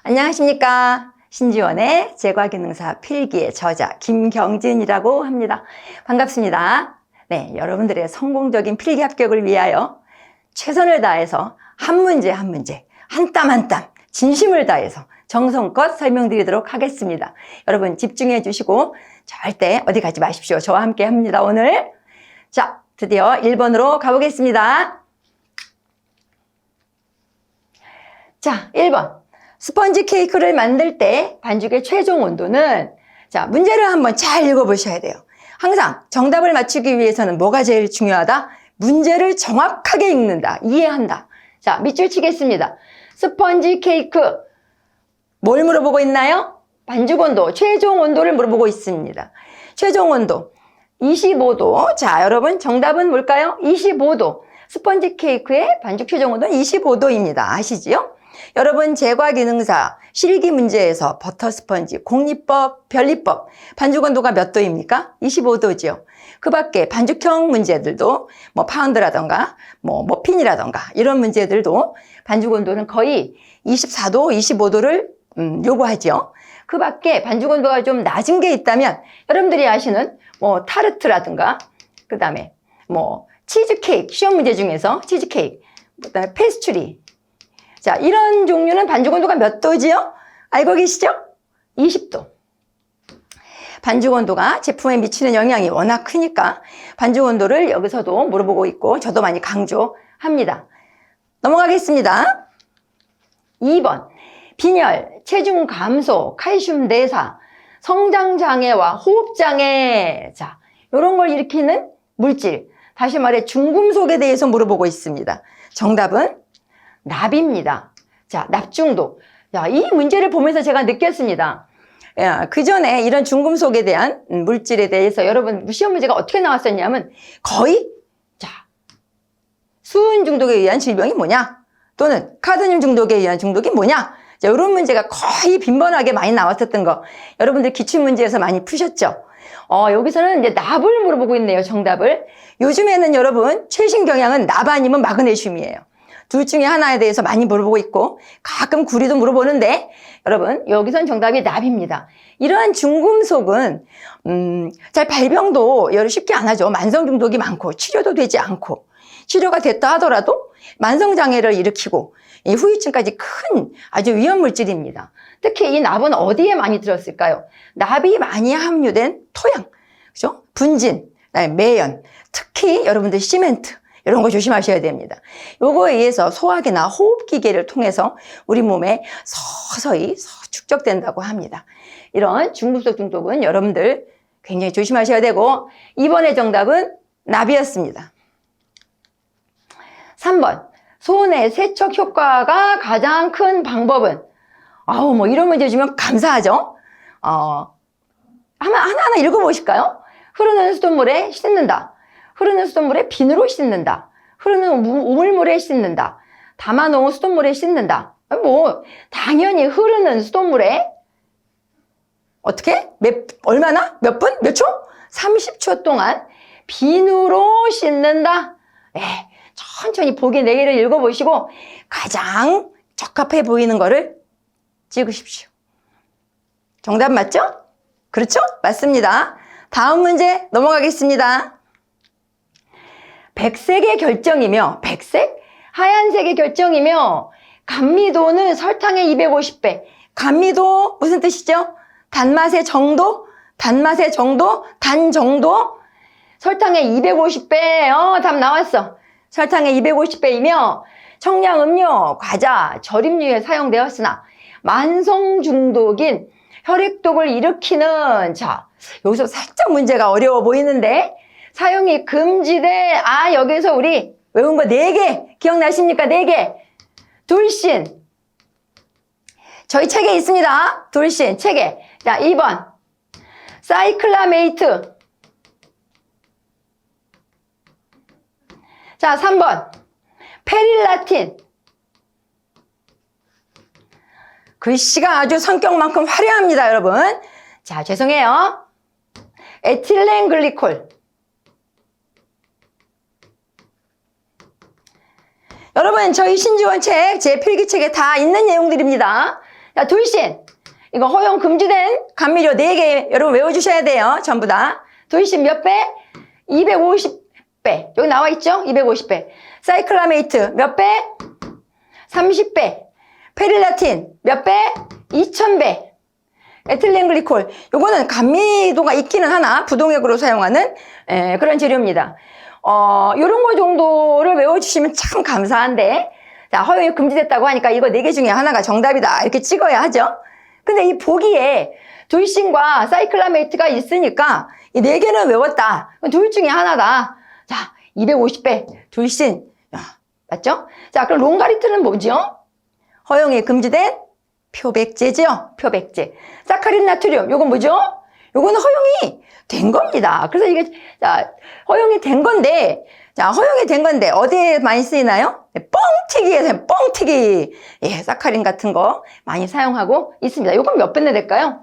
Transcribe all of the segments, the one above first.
안녕하십니까. 신지원의 제과기능사 필기의 저자 김경진이라고 합니다. 반갑습니다. 네, 여러분들의 성공적인 필기 합격을 위하여 최선을 다해서 한 문제 한 문제, 한 땀 한 땀 진심을 다해서 정성껏 설명드리도록 하겠습니다. 여러분 집중해 주시고 절대 어디 가지 마십시오. 저와 함께 합니다, 오늘. 자, 드디어 1번으로 가보겠습니다. 자, 1번. 스펀지 케이크를 만들 때 반죽의 최종 온도는, 자, 문제를 한번 잘 읽어보셔야 돼요. 항상 정답을 맞추기 위해서는 뭐가 제일 중요하다? 문제를 정확하게 읽는다, 이해한다. 자, 밑줄 치겠습니다. 스펀지 케이크, 뭘 물어보고 있나요? 반죽 온도, 최종 온도를 물어보고 있습니다. 최종 온도 25도. 자, 여러분 정답은 뭘까요? 25도. 스펀지 케이크의 반죽 최종 온도는 25도입니다. 아시지요? 여러분 제과기능사 실기 문제에서 버터 스펀지, 공리법, 변리법 반죽 온도가 몇 도입니까? 25도죠. 그 밖에 반죽형 문제들도 뭐 파운드라던가 뭐 머핀이라던가 이런 문제들도 반죽 온도는 거의 24도, 25도를 요구하죠. 그 밖에 반죽 온도가 좀 낮은 게 있다면 여러분들이 아시는 뭐 타르트라든가 그 다음에 뭐 치즈케이크, 시험 문제 중에서 치즈케이크, 그 다음에 페스츄리, 자, 이런 종류는 반죽 온도가 몇 도지요? 알고 계시죠? 20도. 반죽 온도가 제품에 미치는 영향이 워낙 크니까 반죽 온도를 여기서도 물어보고 있고 저도 많이 강조합니다. 넘어가겠습니다. 2번. 빈혈, 체중 감소, 칼슘 대사, 성장장애와 호흡장애. 자, 이런 걸 일으키는 물질. 다시 말해 중금속에 대해서 물어보고 있습니다. 정답은 납입니다. 자, 납중독. 자, 이 문제를 보면서 제가 느꼈습니다. 그 전에 이런 중금속에 대한 물질에 대해서 여러분 시험 문제가 어떻게 나왔었냐면 거의, 자, 수은 중독에 의한 질병이 뭐냐? 또는 카드뮴 중독에 의한 중독이 뭐냐? 자, 이런 문제가 거의 빈번하게 많이 나왔었던 거 여러분들 기출문제에서 많이 푸셨죠? 여기서는 이제 납을 물어보고 있네요, 정답을. 요즘에는 여러분 최신 경향은 납 아니면 마그네슘이에요. 둘 중에 하나에 대해서 많이 물어보고 있고 가끔 구리도 물어보는데 여러분 여기선 정답이 납입니다. 이러한 중금속은 잘 발병도 쉽게 안 하죠. 만성 중독이 많고 치료도 되지 않고 치료가 됐다 하더라도 만성장애를 일으키고 이 후유증까지 큰 아주 위험 물질입니다. 특히 이 납은 어디에 많이 들었을까요? 납이 많이 함유된 토양, 그죠? 분진, 매연, 특히 여러분들 시멘트 이런 거 조심하셔야 됩니다. 요거에 의해서 소화기나 호흡기계를 통해서 우리 몸에 서서히 축적된다고 합니다. 이런 중금속 중독은 여러분들 굉장히 조심하셔야 되고 2번의 정답은 납이었습니다. 3번. 손의 세척 효과가 가장 큰 방법은? 뭐 이런 문제 주면 감사하죠? 하나하나 읽어보실까요? 흐르는 수돗물에 씻는다. 흐르는 수돗물에 비누로 씻는다. 흐르는 우물물에 씻는다. 담아놓은 수돗물에 씻는다. 당연히 흐르는 수돗물에 어떻게? 얼마나? 몇 분? 몇 초? 30초 동안 비누로 씻는다. 천천히 보기 4개를 읽어보시고 가장 적합해 보이는 거를 찍으십시오. 정답 맞죠? 그렇죠? 맞습니다. 다음 문제 넘어가겠습니다. 백색의 결정이며, 백색? 하얀색의 결정이며, 감미도는 설탕의 250배. 감미도 무슨 뜻이죠? 단맛의 정도? 단맛의 정도? 단 정도? 설탕의 250배. 답 나왔어. 설탕의 250배이며 청량음료, 과자, 절임류에 사용되었으나 만성 중독인 혈액독을 일으키는, 자, 여기서 살짝 문제가 어려워 보이는데 사용이 금지돼. 여기서 우리 외운 거 4개 기억나십니까? 4개. 돌신. 저희 책에 있습니다. 돌신 책에. 자, 2번. 사이클라메이트. 자, 3번. 페릴라틴. 글씨가 아주 성격만큼 화려합니다, 여러분. 자, 죄송해요. 에틸렌글리콜. 여러분 저희 신지원 책, 제 필기책에 다 있는 내용들입니다. 자, 돌신. 이거 허용 금지된 감미료 4개 여러분 외워주셔야 돼요. 전부 다. 돌신 몇 배? 250배. 여기 나와 있죠? 250배. 사이클라메이트 몇 배? 30배. 페릴라틴 몇 배? 2000배. 에틸렌글리콜. 요거는 감미도가 있기는 하나 부동액으로 사용하는 그런 재료입니다. 요런 거 정도를 외워주시면 참 감사한데, 자, 허용이 금지됐다고 하니까 이거 4개 중에 하나가 정답이다 이렇게 찍어야 하죠. 근데 이 보기에 돌신과 사이클라메이트가 있으니까 이 4개는 외웠다. 둘 중에 하나다. 자, 250배 돌신. 맞죠? 자, 그럼 롱가리트는 뭐죠? 허용이 금지된 표백제죠. 표백제. 사카린 나트륨. 요건 뭐죠? 요거는 허용이 된 겁니다. 그래서 이게, 자, 허용이 된 건데, 자, 허용이 된 건데, 어디에 많이 쓰이나요? 뻥튀기에서, 뻥튀기. 예, 사카린 같은 거 많이 사용하고 있습니다. 요건 몇 배나 될까요?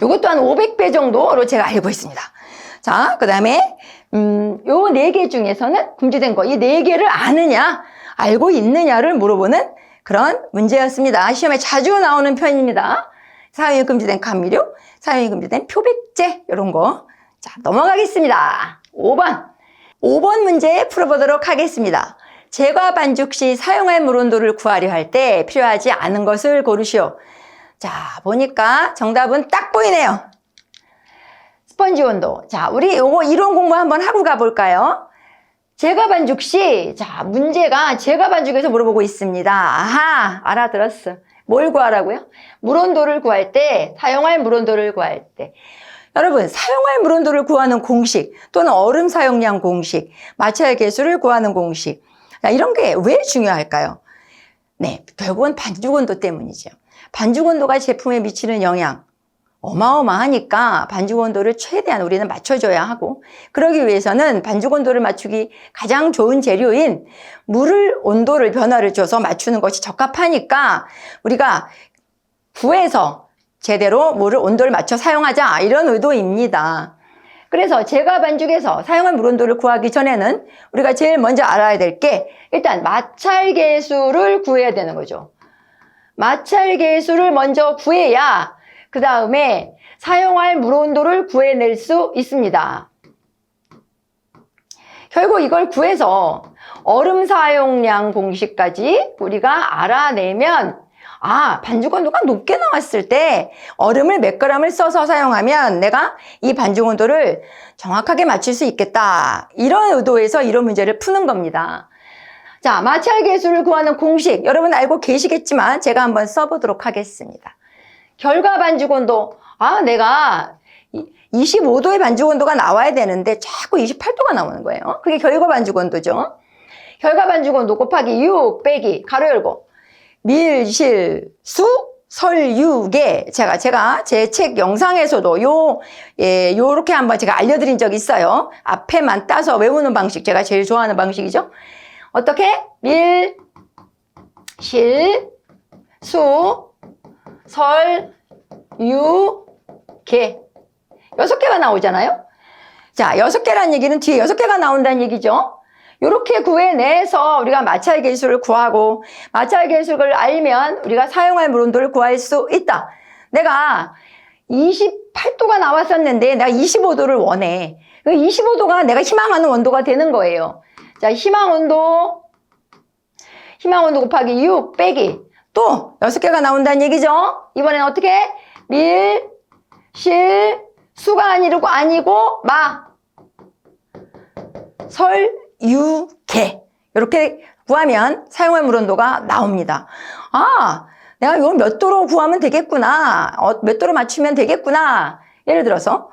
요것도 한 500배 정도로 제가 알고 있습니다. 자, 그 다음에, 요 4개 중에서는 금지된 거, 이 4개를 아느냐, 알고 있느냐를 물어보는 그런 문제였습니다. 시험에 자주 나오는 편입니다. 사용이 금지된 감미료, 사용이 금지된 표백제, 이런 거. 자, 넘어가겠습니다. 5번 문제 풀어보도록 하겠습니다. 제과 반죽 시 사용할 물 온도를 구하려 할 때 필요하지 않은 것을 고르시오. 자, 보니까 정답은 딱 보이네요. 스펀지 온도. 자, 우리 요거 이론 공부 한번 하고 가볼까요? 제과 반죽 시, 자, 문제가 제과 반죽에서 물어보고 있습니다. 아하, 알아들었어. 뭘 구하라고요? 물 온도를 구할 때, 사용할 물 온도를 구할 때. 여러분, 사용할 물 온도를 구하는 공식, 또는 얼음 사용량 공식, 마찰 계수를 구하는 공식. 자, 이런 게 왜 중요할까요? 네, 결국은 반죽 온도 때문이죠. 반죽 온도가 제품에 미치는 영향. 어마어마하니까 반죽 온도를 최대한 우리는 맞춰줘야 하고, 그러기 위해서는 반죽 온도를 맞추기 가장 좋은 재료인 물을 온도를 변화를 줘서 맞추는 것이 적합하니까 우리가 구해서 제대로 물을 온도를 맞춰 사용하자, 이런 의도입니다. 그래서 제과 반죽에서 사용할 물 온도를 구하기 전에는 우리가 제일 먼저 알아야 될 게 일단 마찰 계수를 구해야 되는 거죠. 마찰 계수를 먼저 구해야 그 다음에 사용할 물 온도를 구해낼 수 있습니다. 결국 이걸 구해서 얼음 사용량 공식까지 우리가 알아내면, 아, 반죽 온도가 높게 나왔을 때 얼음을 몇 g을 써서 사용하면 내가 이 반죽 온도를 정확하게 맞출 수 있겠다. 이런 의도에서 이런 문제를 푸는 겁니다. 자, 마찰 계수를 구하는 공식, 여러분 알고 계시겠지만 제가 한번 써보도록 하겠습니다. 결과 반죽 온도, 아, 내가 25도의 반죽 온도가 나와야 되는데 자꾸 28도가 나오는 거예요. 그게 결과 반죽 온도죠. 결과 반죽 온도 곱하기 6 빼기 가로 열고 밀실수 설육에, 제가 제 책 영상에서도 요렇게 한번 제가 알려드린 적이 있어요. 앞에만 따서 외우는 방식, 제가 제일 좋아하는 방식이죠. 어떻게? 밀실수 설, 유, 개. 6개가 나오잖아요? 자, 6개라는 얘기는 뒤에 6개가 나온다는 얘기죠? 이렇게 구해내서 우리가 마찰 계수를 구하고, 마찰 계수를 알면 우리가 사용할 물 온도를 구할 수 있다. 내가 28도가 나왔었는데 내가 25도를 원해. 25도가 내가 희망하는 온도가 되는 거예요. 자, 희망 온도 곱하기 6 빼기 또 6개가 나온다는 얘기죠. 이번엔 어떻게? 밀, 실, 수가 아니고 마, 설, 유, 개. 이렇게 구하면 사용할 물 온도가 나옵니다. 아, 내가 이걸 몇 도로 구하면 되겠구나. 몇 도로 맞추면 되겠구나. 예를 들어서,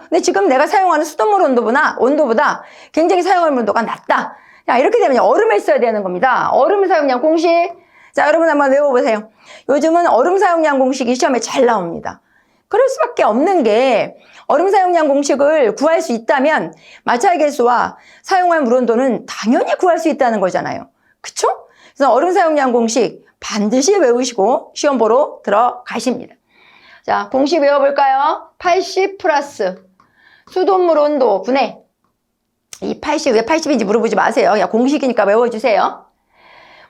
근데 지금 내가 사용하는 수돗물 온도보다 굉장히 사용할 물 온도가 낮다. 자, 이렇게 되면 얼음을 써야 되는 겁니다. 얼음 사용량 공식. 자, 여러분 한번 외워보세요. 요즘은 얼음 사용량 공식이 시험에 잘 나옵니다. 그럴 수밖에 없는 게, 얼음 사용량 공식을 구할 수 있다면 마찰 계수와 사용할 물 온도는 당연히 구할 수 있다는 거잖아요. 그쵸? 그래서 얼음 사용량 공식 반드시 외우시고 시험 보러 들어가십니다. 자, 공식 외워볼까요? 80 플러스 수돗물 온도 분의, 이 80, 왜 80인지 물어보지 마세요. 야, 공식이니까 외워주세요.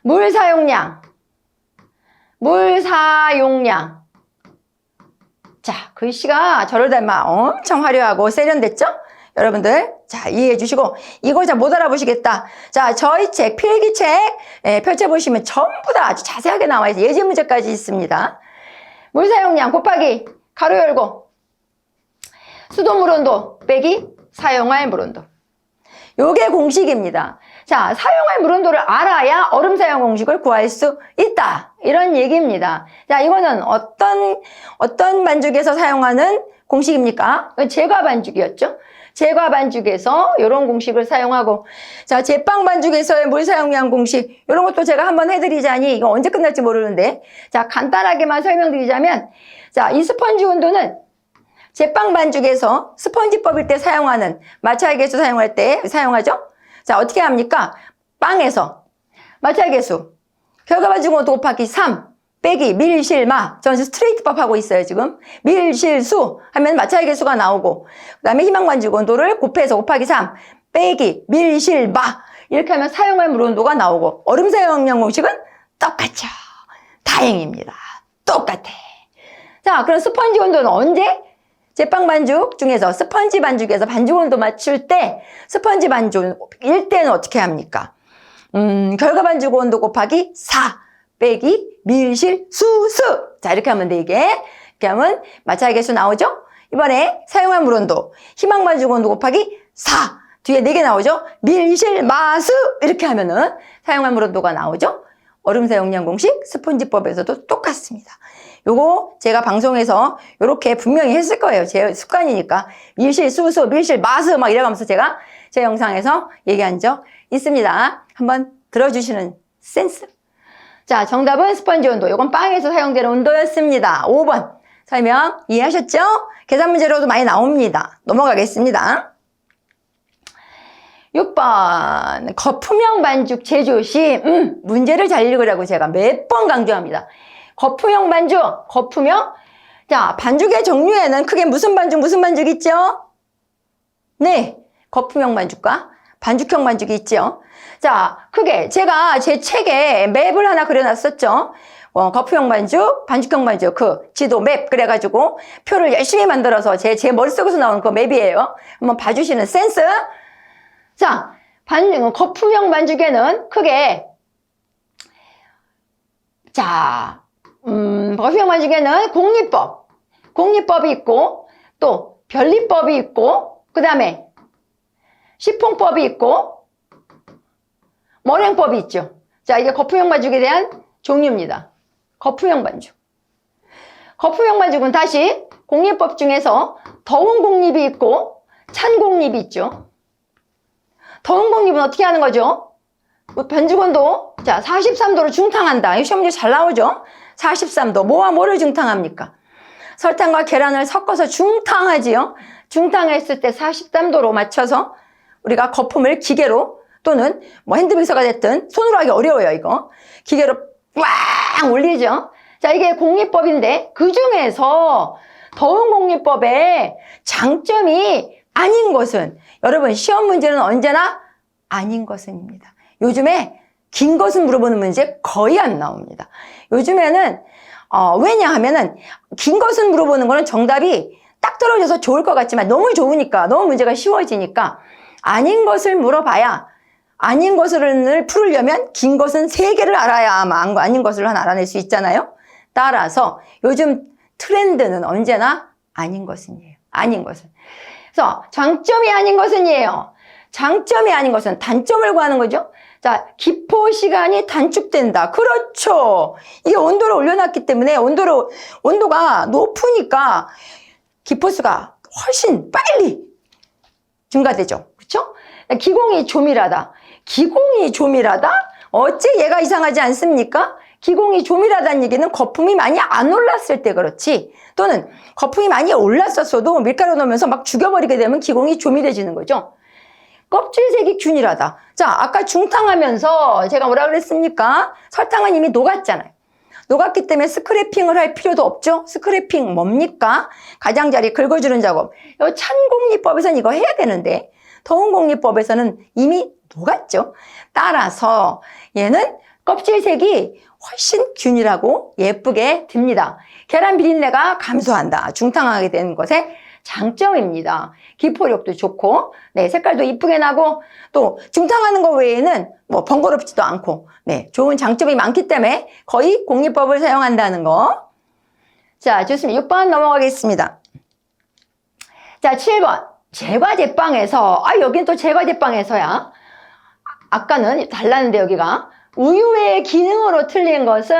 물 사용량 물 사용량. 자, 글씨가 저를 닮아 엄청 화려하고 세련됐죠? 여러분들, 자, 이해해 주시고, 이거 잘 못 알아보시겠다. 자, 저희 책, 필기책, 펼쳐보시면 전부 다 아주 자세하게 나와 있어요. 예제 문제까지 있습니다. 물 사용량 곱하기, 가로 열고, 수돗물 온도 빼기, 사용할 물 온도. 요게 공식입니다. 자, 사용할 물 온도를 알아야 얼음 사용 공식을 구할 수 있다. 이런 얘기입니다. 자, 이거는 어떤 반죽에서 사용하는 공식입니까? 제과 반죽이었죠? 제과 반죽에서 이런 공식을 사용하고, 자, 제빵 반죽에서의 물 사용량 공식, 이런 것도 제가 한번 해드리자니, 이거 언제 끝날지 모르는데, 자, 간단하게만 설명드리자면, 자, 이 스펀지 온도는 제빵 반죽에서 스펀지법일 때 사용하는 마찰 계수 사용할 때 사용하죠? 자, 어떻게 합니까? 빵에서 마찰 계수 결과 반죽 온도 곱하기 3 빼기 밀실마. 저는 스트레이트법 하고 있어요, 지금. 밀실수 하면 마찰 계수가 나오고, 그 다음에 희망 반죽 온도를 곱해서 곱하기 3 빼기 밀실마. 이렇게 하면 사용할 물 온도가 나오고, 얼음 사용량 공식은 똑같죠. 다행입니다. 똑같아. 자, 그럼 스펀지 온도는 언제? 제빵 반죽 중에서 스펀지 반죽에서 반죽 온도 맞출 때 스펀지 반죽일 때는 어떻게 합니까? 결과 반죽 온도 곱하기 4 빼기 밀실 수수. 자, 이렇게 하면 돼, 이게. 이렇게 하면 마찰 계수 나오죠? 이번에 사용한 물 온도, 희망 반죽 온도 곱하기 4. 뒤에 4개 나오죠? 밀실 마수. 이렇게 하면은 사용한 물 온도가 나오죠? 얼음 사용량 공식 스펀지법에서도 똑같습니다. 요거 제가 방송에서 요렇게 분명히 했을 거예요. 제 습관이니까. 밀실 수수, 밀실 마수 막 이래가면서 제가 제 영상에서 얘기한 적 있습니다. 한번 들어주시는 센스. 자, 정답은 스펀지 온도. 요건 빵에서 사용되는 온도였습니다. 5번. 설명 이해하셨죠? 계산 문제로도 많이 나옵니다. 넘어가겠습니다. 6번. 거품형 반죽 제조 시 문제를 잘 읽으라고 제가 몇 번 강조합니다. 거품형 반죽, 거품형. 자, 반죽의 종류에는 크게 무슨 반죽 있죠? 네, 거품형 반죽과 반죽형 반죽이 있죠. 자, 크게 제가 제 책에 맵을 하나 그려놨었죠. 거품형 반죽, 반죽형 반죽, 그 지도 맵 그래가지고 표를 열심히 만들어서 제 머릿속에서 나오는 그 맵이에요. 한번 봐주시는 센스. 자, 거품형 반죽에는 크게, 자, 거품형 반죽에는 공리법이 있고, 또 변리법이 있고, 그 다음에 시풍법이 있고, 머랭법이 있죠. 자, 이게 거품형 반죽에 대한 종류입니다. 거품형 반죽. 거품형 반죽은 다시 공리법 중에서 더운 공립이 있고, 찬 공립이 있죠. 더운 공립은 어떻게 하는 거죠? 반죽 온도, 자, 43도로 중탕한다. 이 시험 문제 잘 나오죠? 43도. 뭐와 뭐를 중탕합니까? 설탕과 계란을 섞어서 중탕하지요? 중탕했을 때 43도로 맞춰서 우리가 거품을 기계로 또는 뭐 핸드믹서가 됐든 손으로 하기 어려워요, 이거. 기계로 꽉 올리죠? 자, 이게 공리법인데 그 중에서 더운 공리법의 장점이 아닌 것은 여러분 시험 문제는 언제나 아닌 것은입니다. 요즘에 긴 것은 물어보는 문제 거의 안 나옵니다. 요즘에는 왜냐하면은 긴 것은 물어보는 거는 정답이 딱 떨어져서 좋을 것 같지만 너무 좋으니까 너무 문제가 쉬워지니까 아닌 것을 물어봐야 아닌 것을 풀으려면 긴 것은 3개를 알아야 아마 아닌 것을 알아낼 수 있잖아요. 따라서 요즘 트렌드는 언제나 아닌 것은이에요. 아닌 것은. 그래서 장점이 아닌 것은이에요. 장점이 아닌 것은 단점을 구하는 거죠. 자, 기포 시간이 단축된다. 그렇죠. 이게 온도를 올려놨기 때문에 온도가 높으니까 기포수가 훨씬 빨리 증가되죠. 그렇죠? 기공이 조밀하다. 기공이 조밀하다? 어째 얘가 이상하지 않습니까? 기공이 조밀하다는 얘기는 거품이 많이 안 올랐을 때 그렇지, 또는 거품이 많이 올랐었어도 밀가루 넣으면서 막 죽여버리게 되면 기공이 조밀해지는 거죠. 껍질색이 균일하다. 자, 아까 중탕하면서 제가 뭐라 그랬습니까? 설탕은 이미 녹았잖아요. 녹았기 때문에 스크래핑을 할 필요도 없죠. 스크래핑 뭡니까? 가장자리 긁어주는 작업. 찬 공리법에서는 이거 해야 되는데 더운 공리법에서는 이미 녹았죠. 따라서 얘는 껍질색이 훨씬 균일하고 예쁘게 듭니다. 계란 비린내가 감소한다. 중탕하게 되는 것의 장점입니다. 기포력도 좋고, 네, 색깔도 이쁘게 나고, 또 중탕하는 것 외에는 뭐 번거롭지도 않고, 네, 좋은 장점이 많기 때문에 거의 공리법을 사용한다는 거. 자, 좋습니다. 6번 넘어가겠습니다. 자, 7번. 제과제빵에서, 여긴 또 제과제빵에서야. 아까는 달랐는데, 여기가. 우유의 기능으로 틀린 것은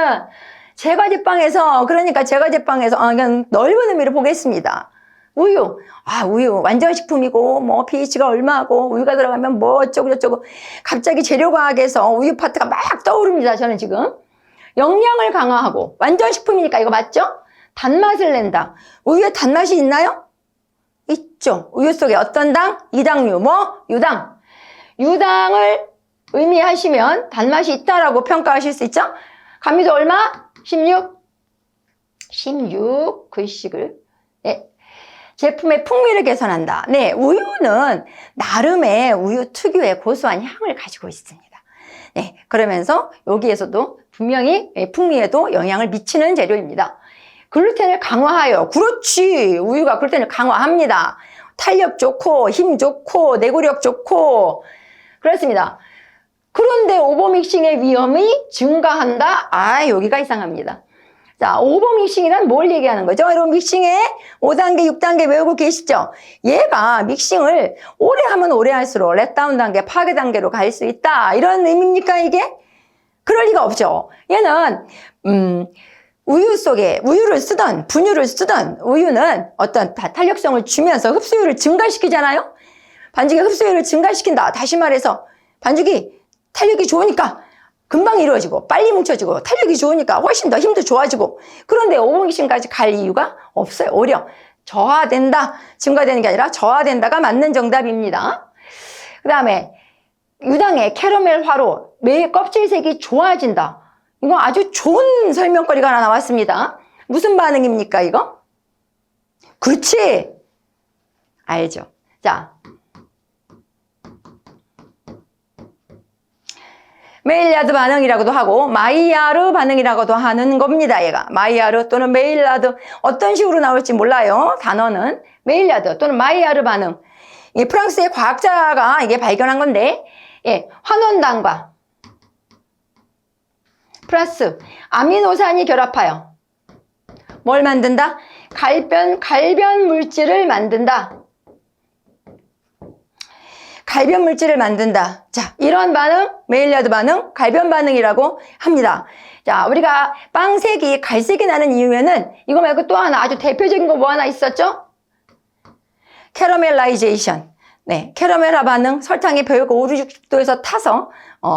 제과제빵에서, 그러니까 제과제빵에서, 그냥 넓은 의미로 보겠습니다. 우유. 우유. 완전식품이고, 뭐, pH가 얼마고, 우유가 들어가면 뭐, 어쩌고저쩌고. 갑자기 재료과학에서 우유 파트가 막 떠오릅니다, 저는 지금. 영양을 강화하고, 완전식품이니까 이거 맞죠? 단맛을 낸다. 우유에 단맛이 있나요? 있죠. 우유 속에 어떤 당? 이당류, 뭐? 유당. 유당을 의미하시면 단맛이 있다라고 평가하실 수 있죠? 감미도 얼마? 16? 16 글씨글. 네. 제품의 풍미를 개선한다. 네, 우유는 나름의 우유 특유의 고소한 향을 가지고 있습니다. 네, 그러면서 여기에서도 분명히 풍미에도 영향을 미치는 재료입니다. 글루텐을 강화하여. 그렇지. 우유가 글루텐을 강화합니다. 탄력 좋고, 힘 좋고, 내구력 좋고. 그렇습니다. 그런데 오버믹싱의 위험이 증가한다? 여기가 이상합니다. 자, 오버믹싱이란 뭘 얘기하는 거죠? 여러분, 믹싱의 5단계, 6단계 외우고 계시죠? 얘가 믹싱을 오래 하면 오래 할수록 렛다운 단계, 파괴 단계로 갈 수 있다. 이런 의미입니까, 이게? 그럴 리가 없죠. 얘는, 우유 속에 우유를 쓰던 분유를 쓰던 우유는 어떤 탄력성을 주면서 흡수율을 증가시키잖아요. 반죽의 흡수율을 증가시킨다. 다시 말해서 반죽이 탄력이 좋으니까 금방 이루어지고 빨리 뭉쳐지고 탄력이 좋으니까 훨씬 더 힘도 좋아지고. 그런데 오버믹싱까지 갈 이유가 없어요. 오히려 저하된다. 증가되는 게 아니라 저하된다가 맞는 정답입니다. 그 다음에 유당의 캐러멜화로 매 껍질색이 좋아진다. 이거 아주 좋은 설명거리가 하나 나왔습니다. 무슨 반응입니까, 이거? 그렇지. 알죠. 자. 메일라드 반응이라고도 하고 마이야르 반응이라고도 하는 겁니다. 얘가 마이야르 또는 메일라드, 어떤 식으로 나올지 몰라요. 단어는 메일라드 또는 마이야르 반응. 이게 프랑스의 과학자가 이게 발견한 건데, 환원당과 플러스 아미노산이 결합하여 뭘 만든다? 갈변 물질을 만든다. 갈변 물질을 만든다. 자, 이런 반응, 메일라드 반응, 갈변 반응이라고 합니다. 자, 우리가 빵색이 갈색이 나는 이유에는 이거 말고 또 하나 아주 대표적인 거 뭐 하나 있었죠? 캐러멜라이제이션. 네, 캐러멜화 반응, 설탕이 별거 5, 60도에서 타서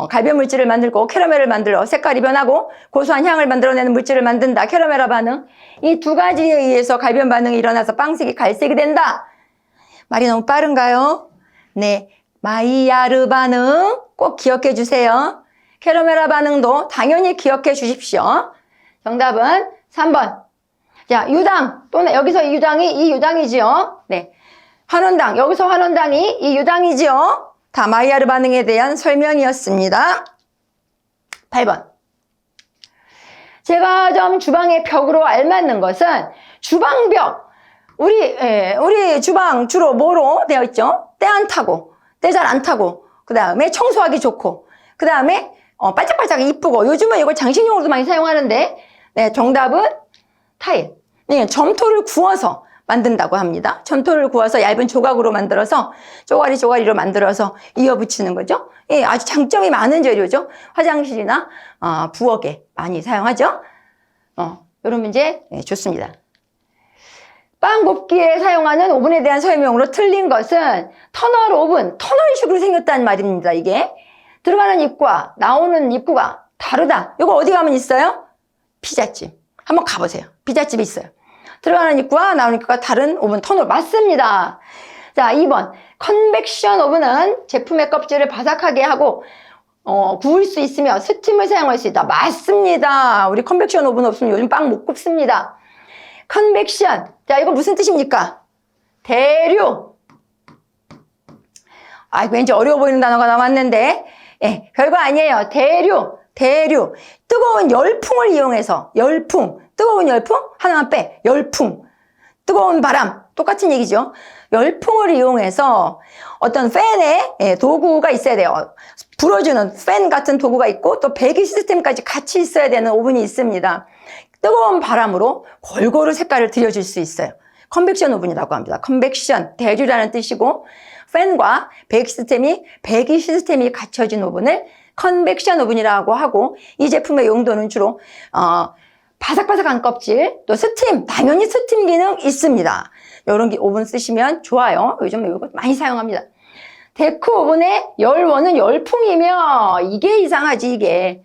갈변 물질을 만들고 캐러멜을 만들어 색깔이 변하고 고소한 향을 만들어내는 물질을 만든다. 캐러멜화 반응. 이 두 가지에 의해서 갈변 반응이 일어나서 빵색이 갈색이 된다. 말이 너무 빠른가요? 네, 마이야르 반응 꼭 기억해 주세요. 캐러멜화 반응도 당연히 기억해 주십시오. 정답은 3번. 자, 유당 또는 여기서 이 유당이지요. 네. 환원당, 여기서 환원당이 이 유당이지요. 다 마이야르 반응에 대한 설명이었습니다. 8번. 제가 좀 주방의 벽으로 알맞는 것은 주방벽. 우리 주방 주로 뭐로 되어 있죠? 때 안 타고, 때 잘 안 타고, 그 다음에 청소하기 좋고, 그 다음에 반짝반짝 이쁘고, 요즘은 이걸 장식용으로도 많이 사용하는데, 네, 정답은 타일. 네, 점토를 구워서 만든다고 합니다. 점토를 구워서 얇은 조각으로 만들어서 쪼가리로 만들어서 이어붙이는 거죠. 예, 아주 장점이 많은 재료죠. 화장실이나 부엌에 많이 사용하죠. 이런 문제 좋습니다. 빵 굽기에 사용하는 오븐에 대한 설명으로 틀린 것은 터널식으로 생겼다는 말입니다. 이게 들어가는 입구와 나오는 입구가 다르다. 이거 어디 가면 있어요? 피자집. 한번 가보세요. 피자집이 있어요. 들어가는 입구와 나오는 입구가 다른 오븐 터널 맞습니다. 자, 2번. 컨벡션 오븐은 제품의 껍질을 바삭하게 하고 구울 수 있으며 스팀을 사용할 수 있다. 맞습니다. 우리 컨벡션 오븐 없으면 요즘 빵 못 굽습니다. 컨벡션. 자, 이거 무슨 뜻입니까? 대류. 왠지 어려워 보이는 단어가 나왔는데, 별거 아니에요. 대류. 대류, 뜨거운 열풍을 이용해서 열풍, 뜨거운 열풍, 하나만 빼, 열풍, 뜨거운 바람, 똑같은 얘기죠. 열풍을 이용해서 어떤 팬의 도구가 있어야 돼요. 불어주는 팬 같은 도구가 있고 또 배기 시스템까지 같이 있어야 되는 오븐이 있습니다. 뜨거운 바람으로 골고루 색깔을 들여줄 수 있어요. 컨벡션 오븐이라고 합니다. 컨벡션, 대류라는 뜻이고 팬과 배기 시스템이 갖춰진 오븐을 컨벡션 오븐이라고 하고 이 제품의 용도는 주로 바삭바삭한 껍질, 또 스팀, 당연히 스팀 기능 있습니다. 이런 오븐 쓰시면 좋아요. 요즘 이거 많이 사용합니다. 데크 오븐의 열원은 열풍이며 이게 이상하지 이게.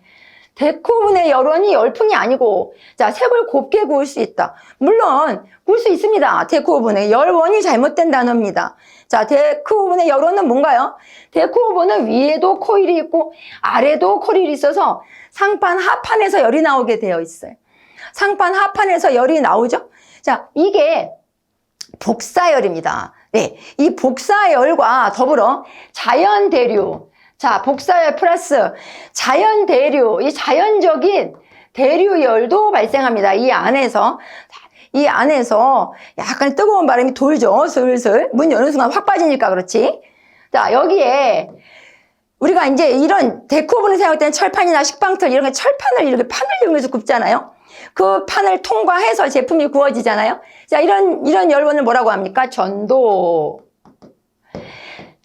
데크 오븐의 열원이 열풍이 아니고 자 색을 곱게 구울 수 있다. 물론 구울 수 있습니다. 데크 오븐의 열원이 잘못된 단어입니다. 자 데크 오븐의 열원은 뭔가요? 데크 오븐은 위에도 코일이 있고 아래도 코일이 있어서 상판 하판에서 열이 나오게 되어 있어요. 상판 하판에서 열이 나오죠? 자 이게 복사열입니다. 네, 이 복사열과 더불어 자연 대류. 자, 복사열 플러스 자연 대류, 이 자연적인 대류열도 발생합니다. 이 안에서 약간 뜨거운 바람이 돌죠. 슬슬. 문 여는 순간 확 빠지니까 그렇지. 자, 여기에 우리가 이제 이런 데크오븐을 사용할 때는 철판이나 식빵틀 이런 철판을 이렇게 판을 이용해서 굽잖아요. 그 판을 통과해서 제품이 구워지잖아요. 자, 이런 열원을 뭐라고 합니까? 전도.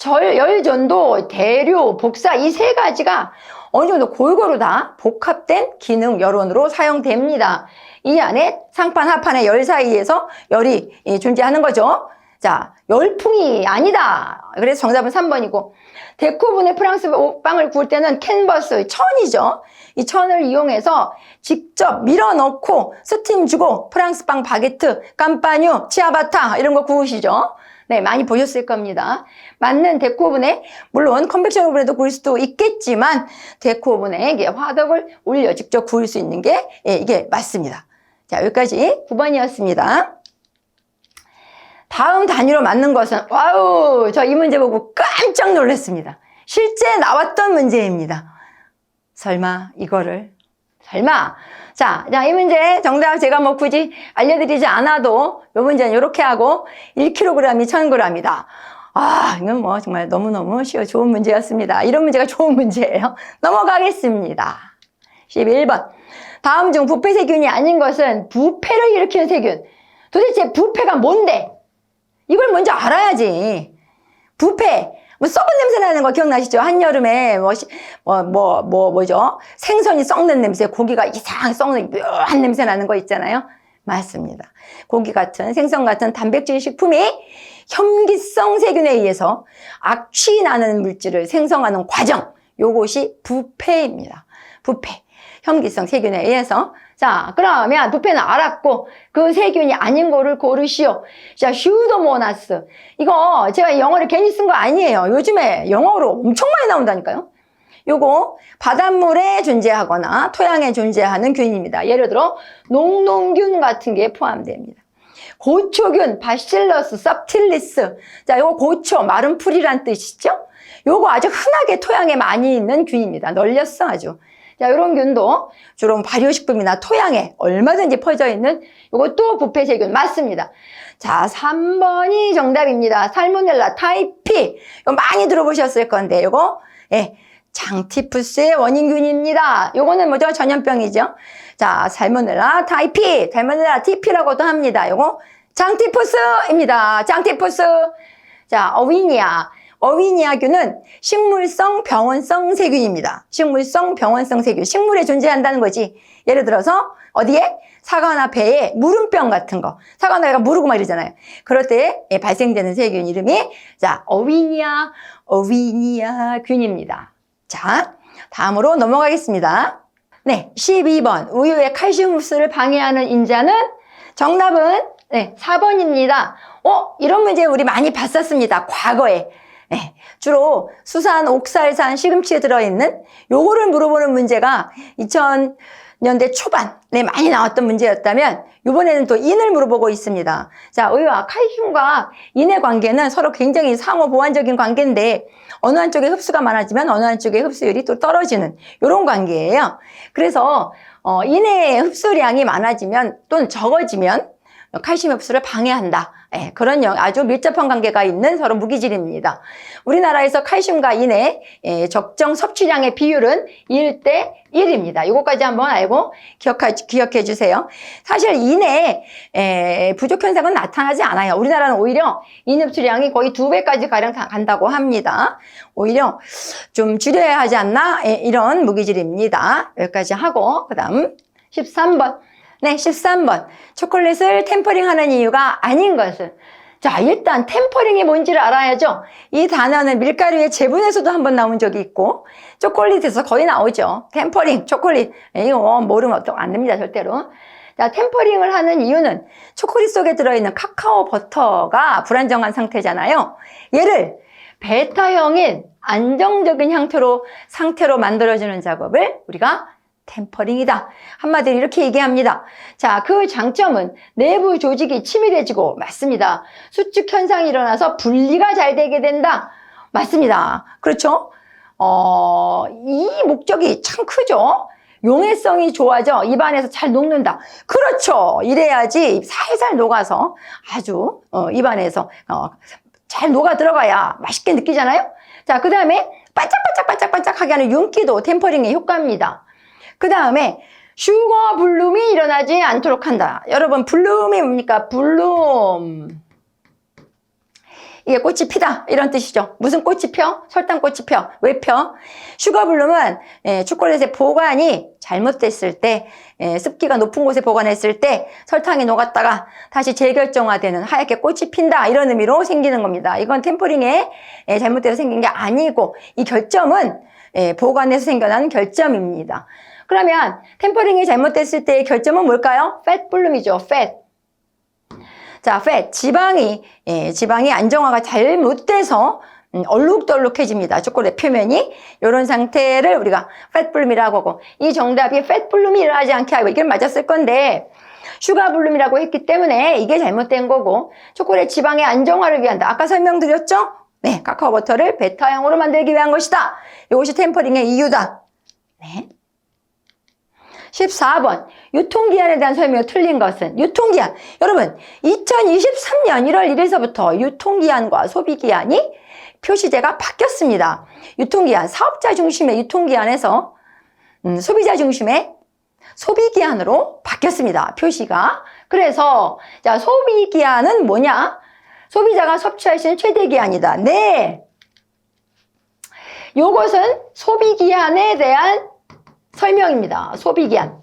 열전도, 대류, 복사 이 세 가지가 어느 정도 골고루 다 복합된 기능 열원으로 사용됩니다. 이 안에 상판, 하판의 열 사이에서 열이 존재하는 거죠. 자, 열풍이 아니다. 그래서 정답은 3번이고 데크오븐의 프랑스 빵을 구울 때는 캔버스, 천이죠. 이 천을 이용해서 직접 밀어넣고 스팀 주고 프랑스 빵, 바게트, 깜빠뉴, 치아바타 이런 거 구우시죠. 네, 많이 보셨을 겁니다. 맞는 데크오븐에 물론 컨벡션 오븐에도 구울 수도 있겠지만 데크오븐에 이게 화덕을 올려 직접 구울 수 있는 게 이게 맞습니다. 자, 여기까지 9번이었습니다. 다음 단위로 맞는 것은 와우, 저 이 문제 보고 깜짝 놀랐습니다. 실제 나왔던 문제입니다. 설마 자, 이 문제 정답 제가 뭐 굳이 알려드리지 않아도 이 문제는 이렇게 하고 1kg이 1000g이다. 아, 이건 뭐 정말 너무너무 좋은 문제였습니다. 이런 문제가 좋은 문제예요. 넘어가겠습니다. 11번. 다음 중 부패 세균이 아닌 것은 부패를 일으키는 세균. 도대체 부패가 뭔데? 이걸 먼저 알아야지. 부패. 뭐 썩은 냄새 나는 거 기억나시죠? 한여름에 뭐죠? 생선이 썩는 냄새, 고기가 이상하게 썩는 묘한 냄새 나는 거 있잖아요. 맞습니다. 고기 같은 생선 같은 단백질 식품이 혐기성 세균에 의해서 악취 나는 물질을 생성하는 과정, 요것이 부패입니다. 부패. 혐기성 세균에 의해서. 자, 그러면 부패는 알았고 그 세균이 아닌 거를 고르시오. 자, 슈도모나스. 이거 제가 영어를 괜히 쓴 거 아니에요. 요즘에 영어로 엄청 많이 나온다니까요. 요거 바닷물에 존재하거나 토양에 존재하는 균입니다. 예를 들어 농농균 같은 게 포함됩니다. 고초균, 바실러스, 섭틸리스. 자, 요거 고초, 마른 풀이란 뜻이죠. 요거 아주 흔하게 토양에 많이 있는 균입니다. 널렸어 아주. 자, 이런 균도 주로 발효식품이나 토양에 얼마든지 퍼져 있는 이것도 부패세균 맞습니다. 자, 3번이 정답입니다. 살모넬라 타이피. 이거 많이 들어보셨을 건데 이거 장티푸스의 원인균입니다. 이거는 뭐죠? 전염병이죠. 자, 살모넬라 타이피, 살모넬라 티피라고도 합니다. 이거 장티푸스입니다. 장티푸스. 자, 어위니아균은 식물성 병원성 세균입니다. 식물성 병원성 세균. 식물에 존재한다는 거지. 예를 들어서 어디에? 사과나 배에 물음병 같은 거. 사과나 배가 무르고 막 이러잖아요. 그럴 때 발생되는 세균 이름이 자, 어위니아균입니다. 자, 다음으로 넘어가겠습니다. 네, 12번. 우유의 칼슘 흡수를 방해하는 인자는 정답은 4번입니다. 이런 문제 우리 많이 봤었습니다. 과거에. 주로 수산, 옥살산, 시금치에 들어있는 요거를 물어보는 문제가 2000년대 초반에 많이 나왔던 문제였다면 이번에는 또 인을 물어보고 있습니다. 자, 의와 칼슘과 인의 관계는 서로 굉장히 상호 보완적인 관계인데 어느 한쪽에 흡수가 많아지면 어느 한쪽에 흡수율이 또 떨어지는 이런 관계예요. 그래서 인의 흡수량이 많아지면 또는 적어지면 칼슘 흡수를 방해한다. 예, 그런 아주 밀접한 관계가 있는 서로 무기질입니다. 우리나라에서 칼슘과 인의 적정 섭취량의 비율은 1대 1입니다. 이거까지 한번 알고 기억해 주세요. 사실 인의 부족 현상은 나타나지 않아요. 우리나라는 오히려 인 흡수량이 거의 2배까지 가량 간다고 합니다. 오히려 좀 줄여야 하지 않나? 이런 무기질입니다. 여기까지 하고 그 다음 13번. 네, 13번. 초콜릿을 템퍼링하는 이유가 아닌 것은. 자, 일단 템퍼링이 뭔지를 알아야죠. 이 단어는 밀가루의 제분에서도 한번 나온 적이 있고 초콜릿에서 거의 나오죠. 템퍼링, 초콜릿. 이거 모르면 안 됩니다, 절대로. 자, 템퍼링을 하는 이유는 초콜릿 속에 들어있는 카카오 버터가 불안정한 상태잖아요. 얘를 베타형인 안정적인 상태로 만들어주는 작업을 우리가 템퍼링이다. 한마디로 이렇게 얘기합니다. 자, 그 장점은 내부 조직이 치밀해지고 맞습니다. 수축 현상이 일어나서 분리가 잘 되게 된다. 맞습니다. 그렇죠? 이 목적이 참 크죠? 용해성이 좋아져 입안에서 잘 녹는다. 그렇죠. 이래야지 살살 녹아서 아주 입안에서 잘 녹아 들어가야 맛있게 느끼잖아요. 자, 그 다음에 반짝반짝반짝반짝하게 하는 윤기도 템퍼링의 효과입니다. 그 다음에 슈거 블룸이 일어나지 않도록 한다. 여러분, 블룸이 뭡니까? 블룸. 이게 꽃이 피다 이런 뜻이죠. 무슨 꽃이 펴? 설탕꽃이 펴. 왜 펴? 슈거 블룸은 초콜릿의 보관이 잘못됐을 때, 습기가 높은 곳에 보관했을 때 설탕이 녹았다가 다시 재결정화되는 하얗게 꽃이 핀다 이런 의미로 생기는 겁니다. 이건 템퍼링에 잘못돼서 생긴 게 아니고 이 결점은 보관에서 생겨난 결점입니다. 그러면 템퍼링이 잘못됐을 때의 결점은 뭘까요? 팻 블룸이죠. 팻. 자, 팻. 지방이 안정화가 잘못돼서 얼룩덜룩해집니다. 초콜릿 표면이. 이런 상태를 우리가 팻 블룸이라고 하고, 이 정답이 팻 블룸이 일어나지 않게 하고, 이걸 맞았을 건데 슈가 블룸이라고 했기 때문에 이게 잘못된 거고, 초콜릿 지방의 안정화를 위한다. 아까 설명드렸죠? 네, 카카오 버터를 베타형으로 만들기 위한 것이다. 이것이 템퍼링의 이유다. 네. 14번. 유통기한에 대한 설명이 틀린 것은. 유통기한. 여러분, 2023년 1월 1일서부터 유통기한과 소비기한이 표시제가 바뀌었습니다. 유통기한, 사업자 중심의 유통기한에서 소비자 중심의 소비기한으로 바뀌었습니다. 표시가. 그래서 자, 소비기한은 뭐냐? 소비자가 섭취할 수 있는 최대기한이다. 네. 요것은 소비기한에 대한 설명입니다. 소비기한.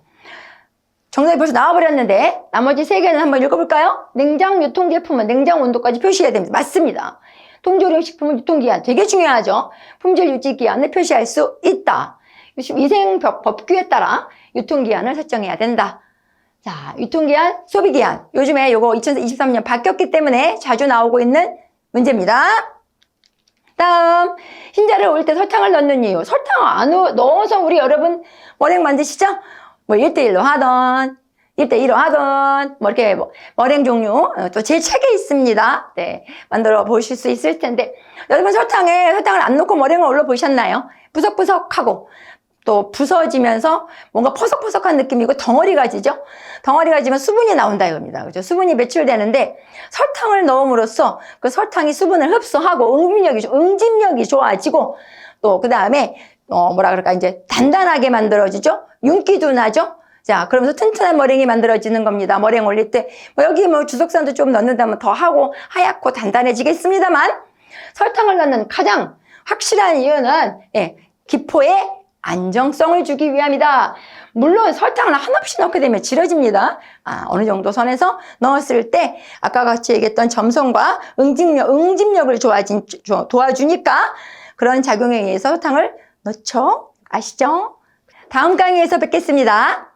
정답이 벌써 나와버렸는데 나머지 세 개는 한번 읽어볼까요? 냉장 유통제품은 냉장 온도까지 표시해야 됩니다. 맞습니다. 통조림 식품은 유통기한 되게 중요하죠. 품질 유지기한을 표시할 수 있다. 위생법규에 따라 유통기한을 설정해야 된다. 자, 유통기한, 소비기한. 요즘에 요거 2023년 바뀌었기 때문에 자주 나오고 있는 문제입니다. 다음, 흰자를 올 때 설탕을 넣는 이유. 설탕을 안 넣어서 우리 여러분 머랭 만드시죠? 뭐 1대1로 하던, 1대2로 하던, 뭐 이렇게 머랭 종류 또 제 책에 있습니다. 네, 만들어 보실 수 있을 텐데 여러분 설탕을 안 넣고 머랭을 올려 보셨나요? 부석부석하고 또 부서지면서 뭔가 퍼석퍼석한 느낌이고 덩어리가 지죠? 덩어리가 지면 수분이 나온다 이겁니다. 그죠? 수분이 배출되는데 설탕을 넣음으로써 그 설탕이 수분을 흡수하고 응집력이 좋아지고 또 그 다음에 뭐라 그럴까 이제 단단하게 만들어지죠? 윤기도 나죠? 자, 그러면서 튼튼한 머랭이 만들어지는 겁니다. 머랭 올릴 때 여기 주석산도 좀 넣는다면 더 하고 하얗고 단단해지겠습니다만 설탕을 넣는 가장 확실한 이유는 기포에 안정성을 주기 위함이다. 물론 설탕을 한없이 넣게 되면 질어집니다. 어느 정도 선에서 넣었을 때 아까 같이 얘기했던 점성과 응집력을 도와주니까 그런 작용에 의해서 설탕을 넣죠. 아시죠? 다음 강의에서 뵙겠습니다.